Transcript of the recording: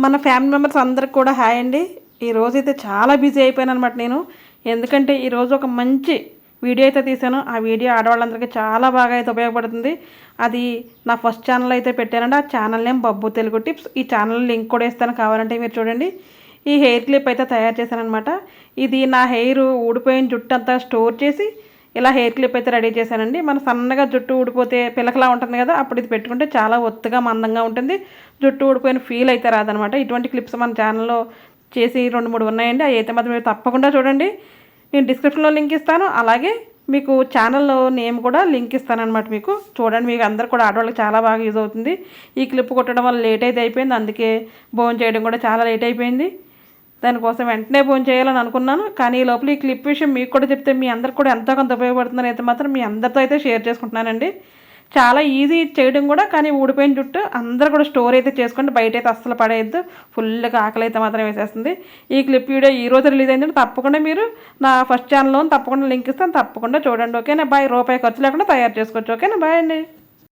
మన family members అందరికి కూడా హాయ్ అండి. ఈరోజైతే చాలా బిజీ అయిపోయాను అనమాట నేను. ఎందుకంటే ఈరోజు ఒక మంచి వీడియో అయితే తీశాను. ఆ వీడియో ఆడవాళ్ళందరికీ చాలా బాగా అయితే ఉపయోగపడుతుంది. అది నా ఫస్ట్ ఛానల్ అయితే పెట్టానండి. ఆ channel name Babbu Telugu tips. ఈ ఛానల్ లింక్ కూడా ఇస్తాను, కావాలంటే మీరు చూడండి. ఈ హెయిర్ క్లిప్ అయితే తయారు చేశాను అనమాట. ఇది నా హెయిర్ ఊడిపోయిన జుట్టు అంతా స్టోర్ చేసి ఇలా హెయిర్ క్లిప్ అయితే రెడీ చేశానండి. మన సన్నగా జుట్టు ఊడిపోతే పిలకలా ఉంటుంది కదా, అప్పుడు ఇది పెట్టుకుంటే చాలా ఒత్తుగా మందంగా ఉంటుంది. జుట్టు ఊడిపోయిన ఫీల్ అయితే రాదనమాట. ఇటువంటి క్లిప్స్ మన ఛానల్లో చేసి 2-3 ఉన్నాయండి. అవి అయితే మాత్రం మీరు తప్పకుండా చూడండి. నేను డిస్క్రిప్షన్లో లింక్ ఇస్తాను, అలాగే మీకు ఛానల్లో నేమ్ కూడా లింక్ ఇస్తానమాట. మీకు చూడండి, మీకు అందరు కూడా ఆడవాళ్ళకి చాలా బాగా యూజ్ అవుతుంది. ఈ క్లిప్ కొట్టడం వల్ల లేట్ అయితే అయిపోయింది, అందుకే భోజనం చేయడం కూడా చాలా లేట్ అయిపోయింది. దానికోసం వెంటనే ఫోన్ చేయాలని అనుకున్నాను, కానీ ఈ లోపల ఈ క్లిప్ విషయం మీకు కూడా చెప్తే మీ అందరికి కూడా ఎంతో కొంత ఉపయోగపడుతుందని అయితే మాత్రం మీ అందరితో అయితే షేర్ చేసుకుంటున్నానండి. చాలా ఈజీ చేయడం కూడా, కానీ ఊడిపోయిన జుట్టు అందరూ కూడా స్టోర్ అయితే చేసుకోండి, బయట అయితే అస్సలు పడేయద్దు. ఫుల్గా ఆకలి అయితే మాత్రం వేసేస్తుంది. ఈ క్లిప్ వీడియో ఈ రోజు రిలీజ్ అయిందంటే తప్పకుండా మీరు నా ఫస్ట్ ఛానల్లో తప్పకుండా లింక్ ఇస్తాను, తప్పకుండా చూడండి. ఓకేనా బాయ్. రూపాయి ఖర్చు లేకుండా తయారు చేసుకోవచ్చు. ఓకేనా బాయ్ అండి.